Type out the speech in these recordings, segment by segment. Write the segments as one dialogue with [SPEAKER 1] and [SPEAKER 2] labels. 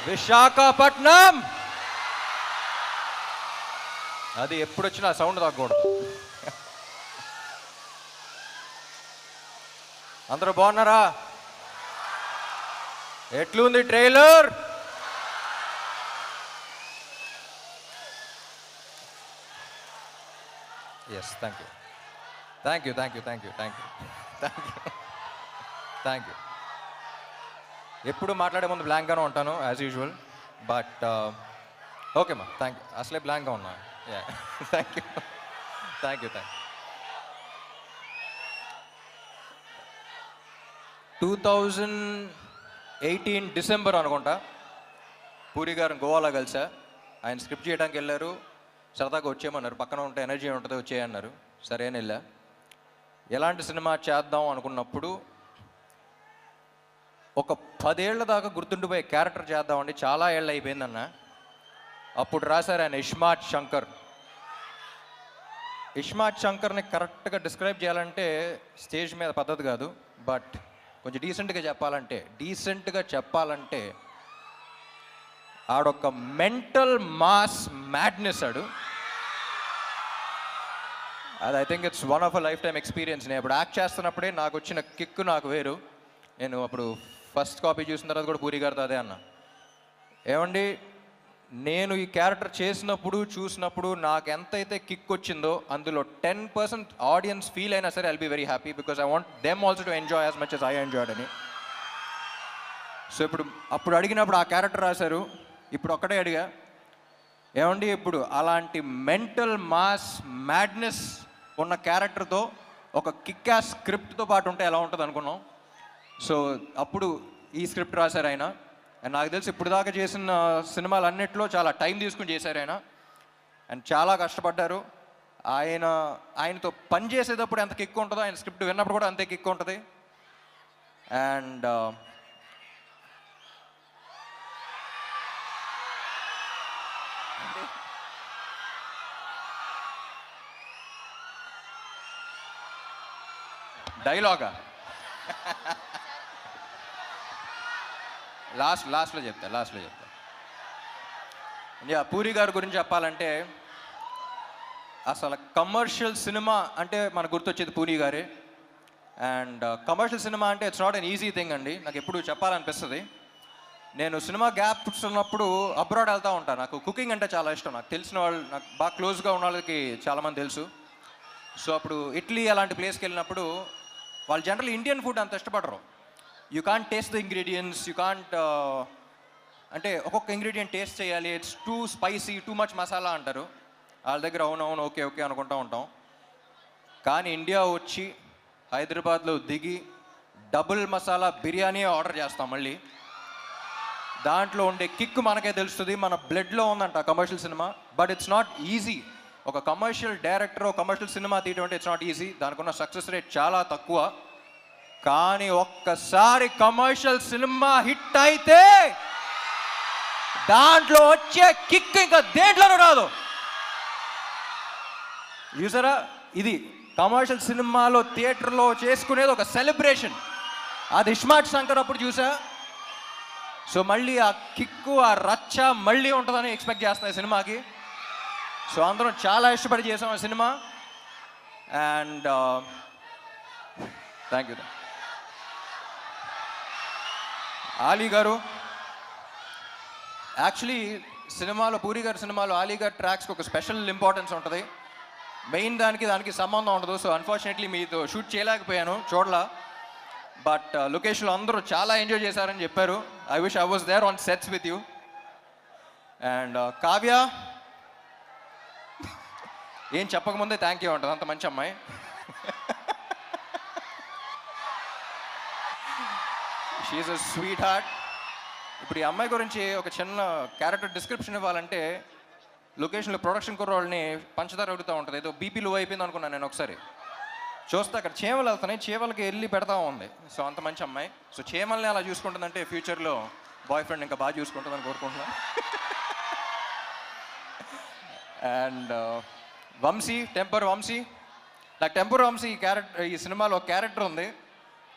[SPEAKER 1] విశాఖపట్నం. అది ఎప్పుడు వచ్చినా సౌండ్ తగ్గకూడదు. అందరూ బాగున్నారా? ఎట్లుంది trailer? Yes, thank you thank you thank you thank you thank you thank you thank you. ఎప్పుడు మాట్లాడే ముందు బ్లాంక్గానే ఉంటాను యాజ్ యూజువల్, బట్ ఓకే మా, థ్యాంక్ యూ. అసలే బ్లాంక్గా ఉన్నా. Thank you thank you thank you. 2018 December అనుకుంటా పూరి గారు గోవాలో కలిసా. ఆయన స్క్రిప్ట్ చేయడానికి వెళ్ళారు. సరదాగా వచ్చేయమన్నారు, పక్కన ఉంటే ఎనర్జీ ఉంటుంది వచ్చేయన్నారు. సరే అని వెళ్ళా. ఎలాంటి సినిమా చేద్దాం అనుకున్నప్పుడు ఒక 10 ఏళ్ల దాకా గుర్తుండిపోయే క్యారెక్టర్ చేద్దామండి, చాలా ఏళ్ళు అయిపోయిందన్న. అప్పుడు రాశారు ఆయన ఇస్మార్ట్ శంకర్. ఇస్మార్ట్ శంకర్ని కరెక్ట్గా డిస్క్రైబ్ చేయాలంటే స్టేజ్ మీద పద్ధతి కాదు, బట్ కొంచెం డీసెంట్గా చెప్పాలంటే ఆడొక మెంటల్ మాస్ మ్యాడ్నెస్ ఆడు. అది I think it's one of a life time experience. నేను ఇప్పుడు యాక్ట్ చేస్తున్నప్పుడే నాకు వచ్చిన కిక్ నాకు వేరు. నేను అప్పుడు ఫస్ట్ కాపీ చూసిన తర్వాత కూడా పూరి గారితో అదే అన్నా, ఏమండి నేను ఈ క్యారెక్టర్ చూసినప్పుడు నాకు ఎంతైతే కిక్ వచ్చిందో అందులో 10% ఆడియన్స్ ఫీల్ అయినా సరే I'll be very happy, because I want them also to enjoy as much as I enjoyed అని. సో అప్పుడు అడిగినప్పుడు ఆ క్యారెక్టర్ రాశారు. ఇప్పుడు ఒక్కటే అడిగా, ఏమండి ఇప్పుడు అలాంటి మెంటల్ మాస్ మ్యాడ్నెస్ ఉన్న క్యారెక్టర్తో ఒక కిక్ యాస్ స్క్రిప్ట్తో పాటు ఉంటే ఎలా ఉంటుంది అనుకున్నాం. సో అప్పుడు ఈ స్క్రిప్ట్ రాశారు ఆయన. అండ్ నాకు తెలిసి ఇప్పుడు దాకా చేసిన సినిమాలు అన్నిట్లో చాలా టైం తీసుకుని చేశారు ఆయన. అండ్ చాలా కష్టపడ్డారు. ఆయనతో పని చేసేటప్పుడు ఎంత కిక్ ఉంటుందో ఆయన స్క్రిప్ట్ విన్నప్పుడు కూడా అంతే కిక్ ఉంటుంది. అండ్ డైలాగా లాస్ట్లో చెప్తా. పూరి గారి గురించి చెప్పాలంటే అసలు కమర్షియల్ సినిమా అంటే మనకు గుర్తొచ్చేది పూరి గారే. అండ్ కమర్షియల్ సినిమా అంటే it's not an easy thing అండి. నాకు ఎప్పుడు చెప్పాలనిపిస్తుంది. నేను సినిమా గ్యాప్స్ ఉన్నప్పుడు అబ్రాడ్ వెళ్తూ ఉంటాను. నాకు కుకింగ్ అంటే చాలా ఇష్టం. నాకు తెలిసిన వాళ్ళు, నాకు బాగా క్లోజ్గా ఉన్న వాళ్ళకి చాలామంది తెలుసు. సో అప్పుడు ఇటలీ అలాంటి ప్లేస్కి వెళ్ళినప్పుడు వాళ్ళు జనరల్ ఇండియన్ ఫుడ్ అంత ఇష్టపడరు. You can't taste the ingredients, you can't అంటే ఒక్కొక్క ఇంగ్రీడియంట్ టేస్ట్ చేయాలి, it's two spicy, too much masala అంటారు. వాళ్ళ దగ్గర అవునవును ఓకే ఓకే అనుకుంటూ ఉంటాం. కానీ ఇండియా వచ్చి హైదరాబాద్లో దిగి డబుల్ మసాలా బిర్యానీ ఆర్డర్ చేస్తాం. మళ్ళీ దాంట్లో ఉండే కిక్ మనకే తెలుస్తుంది, మన బ్లడ్లో ఉందంట commercial cinema. But it's not easy. ఒక కమర్షియల్ డైరెక్టర్ ఒక కమర్షియల్ సినిమా తీయడం అంటే ఇట్స్ నాట్ ఈజీ. దానికి ఉన్న సక్సెస్ రేట్ చాలా తక్కువ. కానీ ఒక్కసారి కమర్షియల్ సినిమా హిట్ అయితే దాంట్లో వచ్చే కిక్ ఇంకా దేంట్లోనూ రాదు. చూసారా, ఇది కమర్షియల్ సినిమాలో థియేటర్లో చేసుకునేది ఒక సెలబ్రేషన్. అది ఇస్మార్ట్ శంకర్ అప్పుడు చూసా. సో మళ్ళీ ఆ కిక్కు ఆ రచ్చ మళ్ళీ ఉంటుందని ఎక్స్పెక్ట్ చేస్తున్నాయి సినిమాకి. సో అందరం చాలా ఇష్టపడి చేసాం ఆ cinema. And thank you. Ali గారు యాక్చువల్లీ సినిమాలో, పూరి గారి సినిమాలో ఆలీ గారి ట్రాక్స్కి ఒక స్పెషల్ ఇంపార్టెన్స్ ఉంటుంది. మెయిన్ దానికి సంబంధం ఉండదు. సో అన్ఫార్చునేట్లీ మీతో షూట్ చేయలేకపోయాను, చూడలా. బట్ లొకేషన్లో అందరూ చాలా ఎంజాయ్ చేశారని చెప్పారు. I wish I was there on sets with you. And Kavya ఏం చెప్పకముందే థ్యాంక్ యూ ఉంటుంది, అంత మంచి అమ్మాయి. She's a sweetheart. ఇప్పుడు ఈ అమ్మాయి గురించి ఒక చిన్న క్యారెక్టర్ డిస్క్రిప్షన్ ఇవ్వాలంటే, లొకేషన్లో ప్రొడక్షన్ కుర్రోళ్ళని పంచదార అడుగుతూ ఉంటుంది. ఏదో బీపీ లో అయిపోయింది అనుకున్నాను నేను. ఒకసారి చూస్తే అక్కడ చీమలు వెళ్తున్నాయి, చీమలకి వెళ్ళి పెడతా ఉంది. సో అంత మంచి అమ్మాయి. సో చీమల్ని అలా చూసుకుంటుందంటే ఫ్యూచర్లో బాయ్ ఫ్రెండ్ ఇంకా బాగా చూసుకుంటుందని కోరుకుంటున్నాను. And Vamsi, temper Vamsi. నాకు టెంపర్ వంశీ ఈ సినిమాలో క్యారెక్టర్ ఉంది.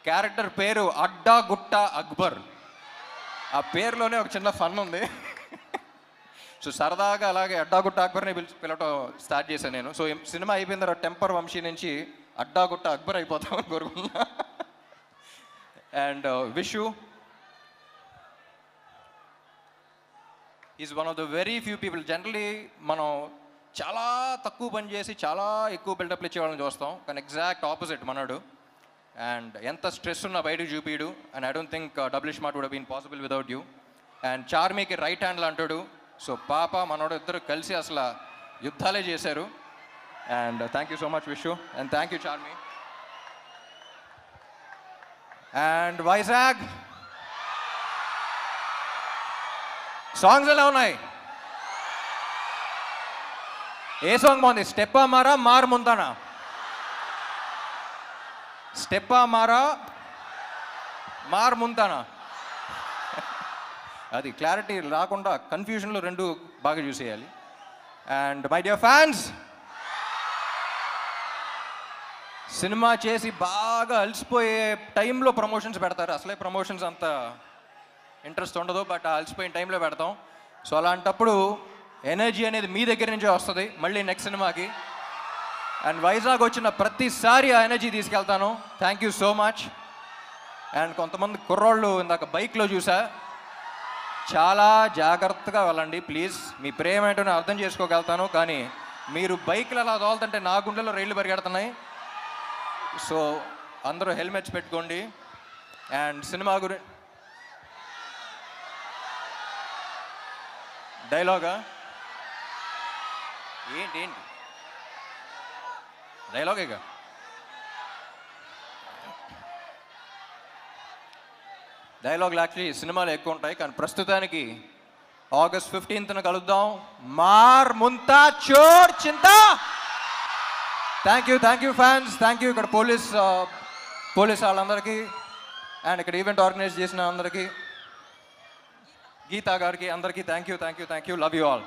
[SPEAKER 1] క్యారెక్టర్ పేరు అడ్డా గుట్ట అక్బర్. ఆ పేరులోనే ఒక చిన్న ఫన్ ఉంది. సో సరదాగా అలాగే అడ్డాగుట్ట అక్బర్ని పిలవటం స్టార్ట్ చేశాను నేను. సో సినిమా అయిపోయిన తర్వాత టెంపర్ వంశీ నుంచి అడ్డాగుట్ట అక్బర్ అయిపోతామని కోరుకున్నా. And wish you is one of the very few people. Generally మనం చాలా తక్కువ పని చేసి చాలా ఎక్కువ బిల్డప్లు ఇచ్చేవాళ్ళని చూస్తాం, కానీ ఎగ్జాక్ట్ ఆపోజిట్ మనోడు. అండ్ ఎంత స్ట్రెస్ ఉన్నా బయటకు చూపిడు. And I don't think double smart would been possible without you. And చార్మీకి రైట్ హ్యాండ్లో అంటాడు. సో పాప మనోడు ఇద్దరు కలిసి అసలు యుద్ధాలే చేశారు. And thank you so much wish you. And thank you Charmme. And Vizag songs ఎలా ఉన్నాయి? ఏ సాంగ్ బాగుంది? స్టెప్పా మారా మార్ ముంతానా? స్టెప్పా మారా మార్ ముంతానా? అది క్లారిటీ రాకుండా కన్ఫ్యూజన్లో రెండు బాగా చూసేయాలి. And my dear fans, cinema చేసి బాగా అలసిపోయే టైంలో ప్రమోషన్స్ పెడతారు. అసలే ప్రమోషన్స్ అంత ఇంట్రెస్ట్ ఉండదు, బట్ అలసిపోయిన టైంలో పెడతాం. సో అలాంటప్పుడు ఎనర్జీ అనేది మీ దగ్గర నుంచే వస్తుంది మళ్ళీ నెక్స్ట్ సినిమాకి. అండ్ వైజాగ్ వచ్చిన ప్రతిసారి ఆ ఎనర్జీ తీసుకెళ్తాను. Thank you so much. And కొంతమంది కుర్రోళ్ళు ఇందాక బైక్లో చూసా, చాలా జాగ్రత్తగా వెళ్ళండి ప్లీజ్. మీ ప్రేమ ఏంటో నేను అర్థం చేసుకోగలుగుతాను, కానీ మీరు బైక్లు అలా తోలుతుంటే నా గుండెలో రైళ్లు పరిగెడుతున్నాయి. సో అందరూ హెల్మెట్స్ పెట్టుకోండి. అండ్ సినిమా డైలాగా ఏంటి డైలాగేగా? డైలాగులు యాక్చువల్లీ సినిమాలు ఎక్కువ ఉంటాయి, కానీ ప్రస్తుతానికి August 15th కలుద్దాం. మార్ ముంతా చోర్ చింతా. Thank you fans. Thank you ఇక్కడ పోలీస్ వాళ్ళందరికీ, అండ్ ఇక్కడ ఈవెంట్ ఆర్గనైజ్ చేసిన అందరికీ, గీతా గారికి, అందరికీ thank you. Love you all.